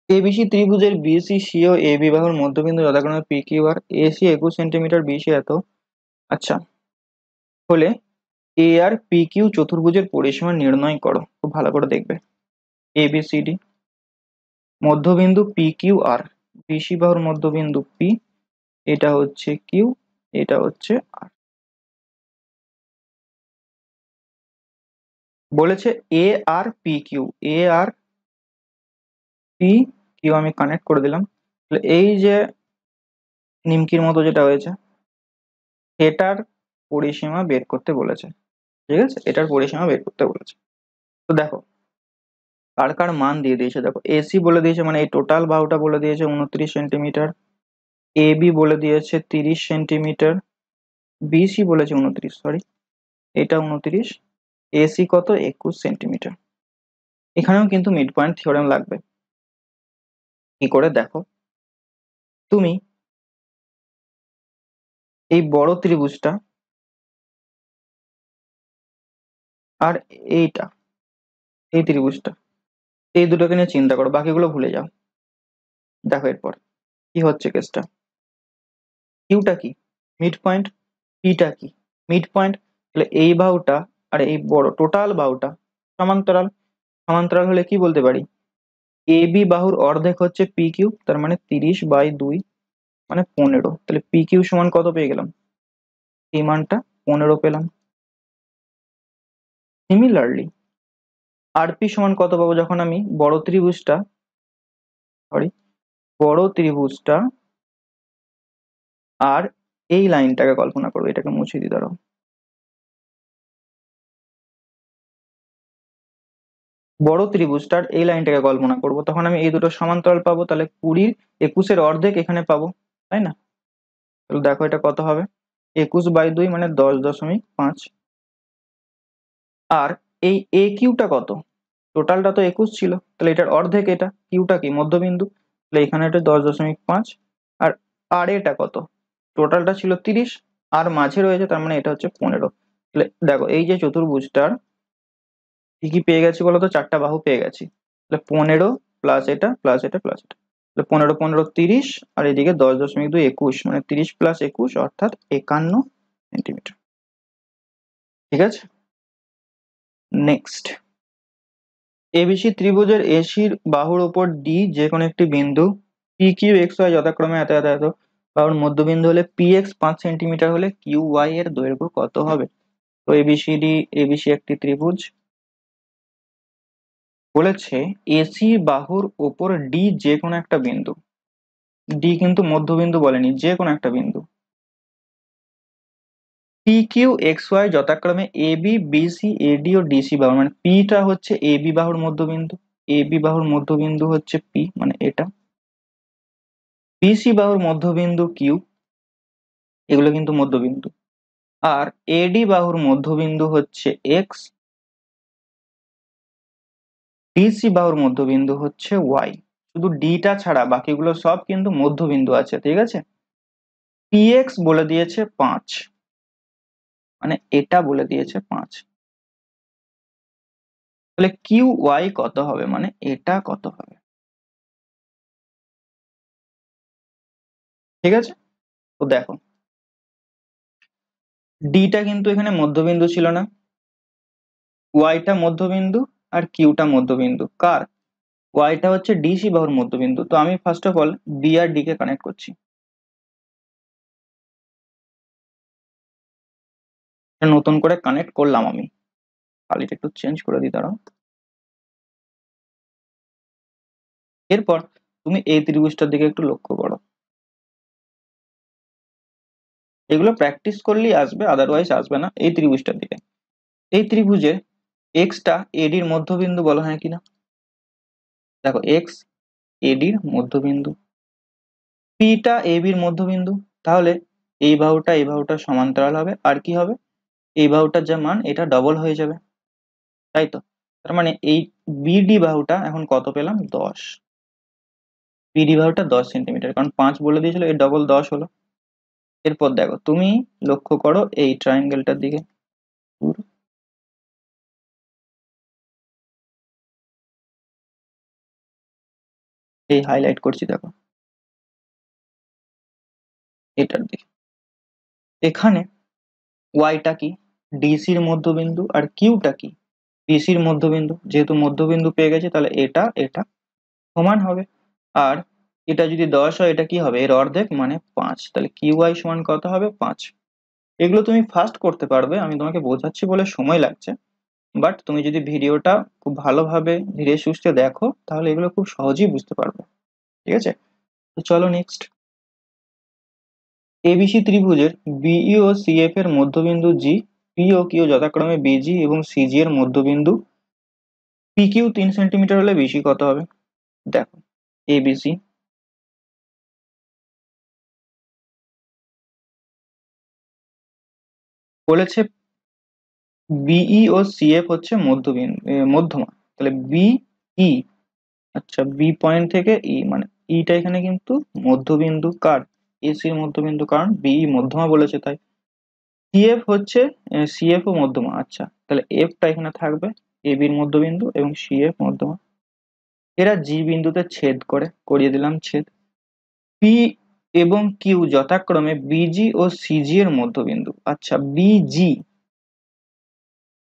এবিসি ত্রিভুজের বিসি সি ও এবি বাহুর মধ্যবিন্দু যথাক্রমে P Q R. AC 21 centimetre, BC এত। আচ্ছা, হলে এ আর পি কিউ চতুর্ভুজের পরিসীমা নির্ণয় করো। খুব ভালো করে দেখবে। এবিসিডি, মধ্যবিন্দু পি কিউ আর, বিসি বাহুর মধ্যবিন্দু পি, এটা হচ্ছে কিউ, এটা হচ্ছে আর। বলেছে এ আর পি কিউ, এ আর পি কিউ আমি কানেক্ট করে দিলাম। তাহলে এই যে নিমকির মতো যেটা হয়েছে, এটার পরিসীমা বের করতে বলেছে। ঠিক আছে, এটার পরিসীমা বের করতে বলেছে। তো দেখো কার কার মান দিয়ে দিয়েছে, দেখো এসি বলে দিয়েছে, মানে এই টোটাল বাহুটা বলে দিয়েছে 29 সেন্টিমিটার, এ বি বলে দিয়েছে 30 সেন্টিমিটার, বিসি বলেছে 29, সরি এটা 29, এসি কত? 21 সেন্টিমিটার। এখানেও কিন্তু মিড পয়েন্ট থিওরেম লাগবে। কি করে দেখো, তুমি এই বড় ত্রিভুজটা আর এইটা, এই ত্রিভুজটা, এই দুটোকে নিয়ে চিন্তা করো, বাকিগুলো ভুলে যাও। দেখো এরপর কি হচ্ছে কেসটা। কিউটা কি? Mid point. পিটা কি? Mid point. তাহলে এই বাহুটা আর এই বড় টোটাল বাহুটা সমান্তরাল। সমান্তরাল হলে কি বলতে পারি? এ বি বাহুর অর্ধেক হচ্ছে পি কিউ, তার মানে 30/2 মানে 15। তাহলে পি কিউ সমান কত পেয়ে গেলাম? এই মানটা 15 পেলাম। সিমিলারলি আর পি সমান কত পাবো যখন আমি বড় ত্রিভুজটা, সরি, বড় ত্রিভুজটা আর এই লাইনটাকে কল্পনা করবো, এটাকে মুছে দিই দাঁড়াও। বড় ত্রিভুজটার এই লাইনটাকে কল্পনা করব, তখন আমি এই দুটো সমান্তরাল পাবো, তাহলে 20, 21-এর অর্ধেক এখানে পাবো তাই না? তাহলে দেখো এটা কত হবে, 21/2 মানে 10.5। আর এই এ কিউটা কত? টোটালটা তো 21 ছিল, তাহলে এটার অর্ধেক, এটা কিউটা কি? মধ্যবিন্দু, তাহলে এখানে এটা 10.5। আর আর এটা কত? টোটালটা ছিল 30, আর মাঝে রয়েছে, তার মানে এটা হচ্ছে 15। দেখো এই যে চতুর্ভুজটার কি কি পেয়ে গেছি বলতো, চারটা বাহু পেয়ে গেছি। তাহলে 15 প্লাস এটা প্লাস এটা প্লাস এটা, তাহলে 15 15 30, আর এদিকে 10.2 21, মানে 30 প্লাস 21 অর্থাৎ 51 সেন্টিমিটার। ঠিক আছে, নেক্সট। এবিসি ত্রিভুজের এসির বাহুর উপর ডি যে কোনো একটি বিন্দু পি কিউ এক্স ওয়াই যথাক্রমে এত এত এত বাহুর মধ্যবিন্দু হলে পি এক্স 5 সেন্টিমিটার হলে কিউ ওয়াই এর দৈর্ঘ্য কত হবে? তো এবিসি একটি ত্রিভুজ। বলেছে এসি বাহুর উপর ডি যে কোনো একটা বিন্দু, ডি কিন্তু মধ্যবিন্দু বলেনি, যে কোনো একটা বিন্দু পি কিউ এক্স ওয়াই যথাক্রমে A B BC eddy O DC বাহু, মানে পিটা হচ্ছে এ বি বাহুর মধ্যবিন্দু, এ বি বাহুর মধ্যবিন্দু হচ্ছে পি মানে এটা, বিসি বাহুর মধ্যবিন্দু কিউ, এগুলো কিন্তু মধ্যবিন্দু, আর এডি বাহুর মধ্যবিন্দু হচ্ছে এক্স, ডিসি বাহুর মধ্যবিন্দু হচ্ছে ওয়াই। শুধু ডিটা ছাড়া বাকিগুলো সব কিন্তু মধ্যবিন্দু আছে, ঠিক আছে। পি এক্স বলে দিয়েছে 5, মানে এটা বলে দিয়েছে 5, তাহলে কিউ ওয়াই কত হবে, মানে এটা কত হবে? ঠিক আছে, তো দেখো ডিটা কিন্তু এখানে মধ্যবিন্দু ছিল না, ওয়াইটা মধ্যবিন্দু আর কিউটা মধ্যবিন্দু কার, ওয়াইটা হচ্ছে ডিসি বাহুর মধ্যবিন্দু। তো আমি ফার্স্ট অফ অল বি আর ডি কে কানেক্ট করছি, নতুন করে কানেক্ট করলাম আমি, কালিটা একটু চেঞ্জ করে দিই দাঁড়াও। এরপর তুমি এই ত্রিভুজটার দিকে একটু লক্ষ্য করো, এগুলো প্র্যাকটিস করলেই আসবে, আদারওয়াইজ আসবে না। এই ত্রিভুজটার দিকে, এই ত্রিভুজে এক্সটা এডির মধ্যবিন্দু বলা হয় কিনা, দেখো এক্স এডির মধ্যবিন্দু, পিটা এ বির মধ্যবিন্দু, তাহলে এই বাহুটা সমান্তরাল হবে, আর কি হবে, এই বাহুটার যা মান এটা ডবল হয়ে যাবে, তাই তো। তার মানে এই বিডি বাহুটা এখন কত পেলাম, 10, বিডি বাহুটা 10 সেন্টিমিটার, কারণ 5 বলে দিয়েছিল, এর ডবল 10 হলো। এরপর দেখো তুমি লক্ষ্য করো এই ট্রায়াঙ্গেলটার দিকে, পুরো এই হাইলাইট করছি দেখো এটার দিকে, এখানে ওয়াইটা কি, ডিসির মধ্যবিন্দু, আর কিউটা কি, বিসির মধ্যবিন্দু। যেহেতু মধ্যবিন্দু পেয়ে গেছে তাহলে এটা এটা সমান হবে, আর এটা যদি 10 হয় এটা কি হবে, এর অর্ধেক মানে 5, তাহলে কিউ ওয়াই সমান কত হবে, 5। এগুলো তুমি ফার্স্ট করতে পারবে, আমি তোমাকে বোঝাচ্ছি বলে সময় লাগছে, বাট তুমি যদি ভিডিওটা খুব ভালোভাবে ধীরে সুস্থে দেখো তাহলে এগুলো খুব সহজেই বুঝতে পারবে। ঠিক আছে, তো চলো নেক্সট। এবিসি ত্রিভুজের বিই ও সিএফ এর মধ্যবিন্দু জি, পি ও কিউ যথাক্রমে বিজি এবং সিজি এর মধ্যবিন্দু, পি কিউ 3 সেন্টিমিটার হলে বিসি কত হবে? দেখো এবিসি বলেছে বিই ও সিএফ হচ্ছে মধ্যবিন্দু মধ্যমা, তাহলে বিই, আচ্ছা বি পয়েন্ট থেকে ই, মানে ইটা এখানে কিন্তু মধ্যবিন্দু কার, এসির মধ্যবিন্দু, কারণ বিই মধ্যমা বলেছে তাই। সিএফ হচ্ছে সিএফ ও মধ্যমা, আচ্ছা তাহলে এফটা এখানে থাকবে, এ বির মধ্যবিন্দু এবং সিএফ মধ্যমা, এরা জি বিন্দুতে ছেদ করে, করিয়ে দিলাম ছেদ। পি এবং কিউ যথাক্রমে বিজি ও সিজি এর মধ্যবিন্দু, আচ্ছা বিজি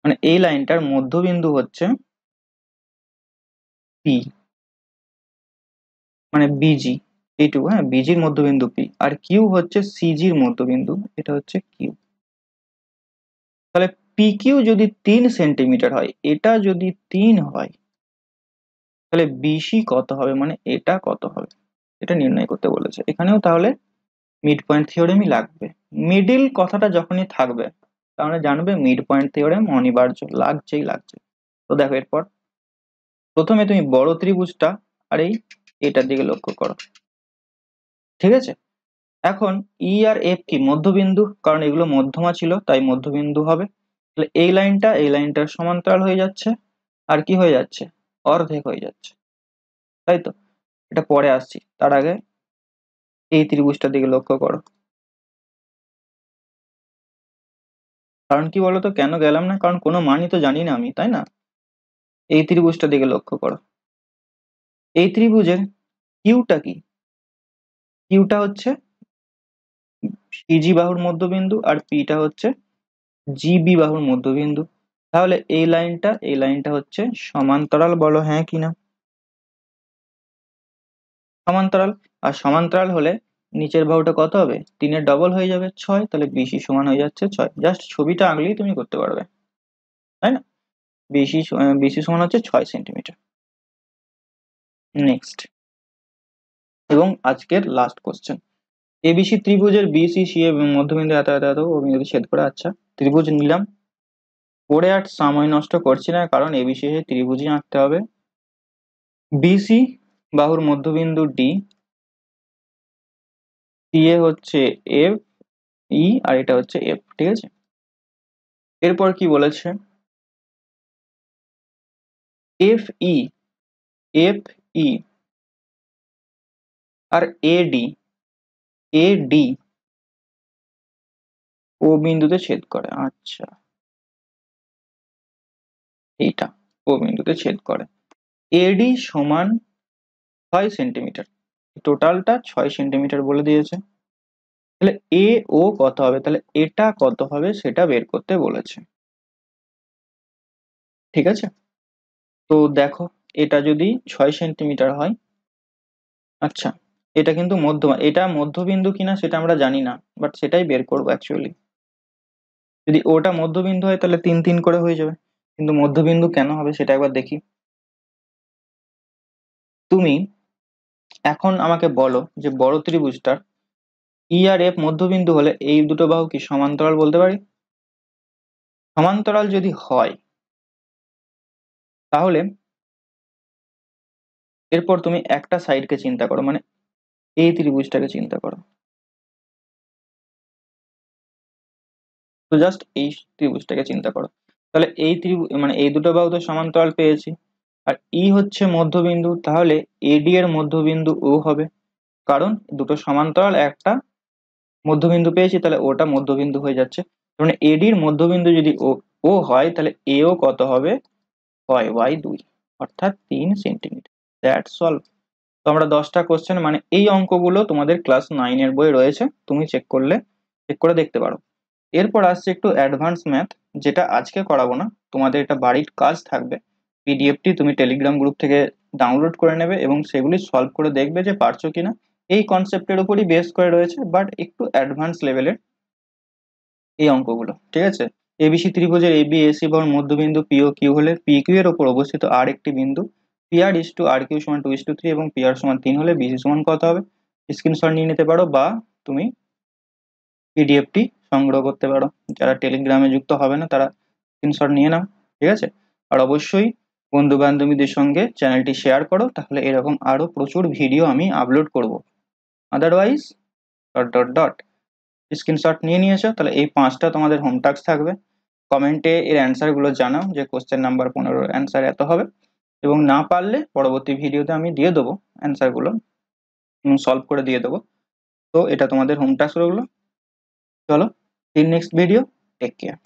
মানে এই লাইনটার মধ্যবিন্দু হচ্ছে পি, মানে বিজি, এইটুকু, হ্যাঁ বিজির মধ্যবিন্দু পি, আর কিউ হচ্ছে সিজির মধ্যবিন্দু, এটা হচ্ছে কিউ। তাহলে পি কিউ যদি 3 সেন্টিমিটার হয়, এটা যদি 3 হয়, তাহলে বিসি কত হবে, মানে এটা কত হবে, এটা নির্ণয় করতে বলেছে। এখানেও তাহলে মিড পয়েন্ট থিওরেমই লাগবে, মিডিল কথাটা যখনই থাকবে তাহলে জানবে মিড পয়েন্ট থিওরেম অনিবার্য, লাগছেই লাগছে। তো দেখো এরপর প্রথমে তুমি বড় ত্রিভুজটা আর এটার দিকে লক্ষ্য করো, ঠিক আছে। এখন ই আর এফ কি মধ্যবিন্দু, কারণ এগুলো মধ্যমা ছিল তাই মধ্যবিন্দু হবে, তাহলে এই লাইনটা এই লাইনটার সমান্তরাল হয়ে যাচ্ছে, আর কি হয়ে যাচ্ছে, অর্ধেক হয়ে যাচ্ছে, তাই তো। এটা পরে আসছি, তার আগে এই ত্রিভুজটার দিকে লক্ষ্য করো, কারণ কি বলতো কেন গেলাম না, কারণ কোনো মানই তো জানি না আমি, তাই না? এই ত্রিভুজটা দিকে লক্ষ্য করো, এই ত্রিভুজের কিউটা কি? কিউটা হচ্ছে সিজি বাহুর মধ্যবিন্দু আর পিটা হচ্ছে জিবি বাহুর মধ্যবিন্দু। তাহলে এই লাইনটা হচ্ছে সমান্তরাল, বলো হ্যাঁ কি না? সমান্তরাল। আর সমান্তরাল হলে নিচের বাহুটা কত হবে? 3-এর ডবল হয়ে যাবে 6, তাহলে বিসি সমান হয়ে যাচ্ছে 6। জাস্ট ছবিটা আঁকলেই তুমি করতে পারবে, তাই না? বিসি সমান হচ্ছে 6 সেন্টিমিটার। নেক্সট, এবং আজকের লাস্ট কোশ্চেন। এবিসি ত্রিভুজের বিসি সি এর মধ্যবিন্দু এত এত এত ও বিন্দুতে ছেদ করে। আচ্ছা, ত্রিভুজ নিলাম, পড়ে আর সময় নষ্ট করছি না, কারণ এবিসি ত্রিভুজই আঁকতে হবে। বিসি বাহুর মধ্যবিন্দু ডি, সি এ হচ্ছে এফ ই, আর এটা হচ্ছে এফ, ঠিক আছে? এরপর কি বলেছে? এফ ই, এফ ই আর এডি, এডি ও বিন্দুতে ছেদ করে। আচ্ছা, এইটা ও বিন্দুতে ছেদ করে। এডি সমান 6 সেন্টিমিটার, টোটালটা 6 সেন্টিমিটার বলে দিয়েছে। তাহলে এ ও কত হবে? তাহলে এটা কত হবে সেটা বের করতে বলেছে, ঠিক আছে? তো দেখো, এটা যদি 6 সেন্টিমিটার হয়, আচ্ছা, এটা কিন্তু এটা মধ্যবিন্দু কিনা সেটা আমরা জানি না, বাট সেটাই বের করবো অ্যাকচুয়ালি। যদি ওটা মধ্যবিন্দু হয় তাহলে 3 3 করে হয়ে যাবে, কিন্তু মধ্যবিন্দু কেন হবে সেটা একবার দেখি। তুমি এখন আমাকে বলো যে বড় ত্রিভুজটার ই আর এফ মধ্যবিন্দু হলে এই দুটো বাহু কি সমান্তরাল বলতে পারি? সমান্তরাল যদি হয় তাহলে এরপর তুমি একটা সাইডকে চিন্তা করো, মানে এই ত্রিভুজটাকে চিন্তা করো। তো জাস্ট এই ত্রিভুজটাকে চিন্তা করো। তাহলে এই ত্রিভুজ মানে এই দুটো বাহু তো সমান্তরাল পেয়েছি, আর ই হচ্ছে মধ্যবিন্দু, তাহলে এডি এর মধ্যবিন্দু ও হবে। কারণ দুটো সমান্তরাল, একটা মধ্যবিন্দু পেয়েছি, তাহলে ওটা মধ্যবিন্দু হয়ে যাচ্ছে। মানে এডির মধ্যবিন্দু যদি ও ও হয়, তাহলে এও কত হবে? হয় y2, অর্থাৎ 3 সেন্টিমিটার। That's all. তো আমরা 10টা কোশ্চেন, মানে এই অঙ্কগুলো তোমাদের ক্লাস 9-এর বই রয়েছে, তুমি চেক করে দেখতে পারো। এরপর আসছে একটু অ্যাডভান্স ম্যাথ, যেটা আজকে করাবো না, তোমাদের এটা বাড়ির কাজ থাকবে। পিডিএফটি তুমি টেলিগ্রাম গ্রুপ থেকে ডাউনলোড করে নেবে এবং সেগুলি সলভ করে দেখবে যে পারছো কিনা। এই কনসেপ্টের উপরই বেস করে রয়েছে, বাট একটু অ্যাডভান্স লেভেলের এই অঙ্কগুলো, ঠিক আছে? এবিসি ত্রিভুজের এবি এসি বাহুর মধ্যবিন্দু পি ও কিউ হলে পি কিউ এর উপর অবস্থিত আর একটি বিন্দু P R is to R Q সমান 2:3 এবং পি আর সমান 3 হলে বিসি সমান কত হবে? স্ক্রিনশট নিয়ে নিতে পারো, বা তুমি পিডিএফটি সংগ্রহ করতে পারো। যারা টেলিগ্রামে যুক্ত হবে না তারা স্ক্রিনশট নিয়ে নাও, ঠিক আছে? আর অবশ্যই বন্ধু বান্ধবীদের সঙ্গে চ্যানেলটি শেয়ার করো, তাহলে এরকম আরো প্রচুর ভিডিও আমি আপলোড করব। Otherwise dot dot dot screenshot নিয়ে নিয়েছো, তাহলে এই 5টা তোমাদের হোম টাস্ক থাকবে। কমেন্টে এর অ্যান্সার গুলো জানাও যে কোশ্চেন নাম্বার 15 অ্যান্সার এত হবে, এবং না পারলে পরবর্তী ভিডিওতে আমি দিয়ে দেবো অ্যান্সার গুলো, সলভ করে দিয়ে দেবো। তো এটা তোমাদের হোম টাস্ক রইলো। চলো, নেক্সট ভিডিও, টেক কেয়ার।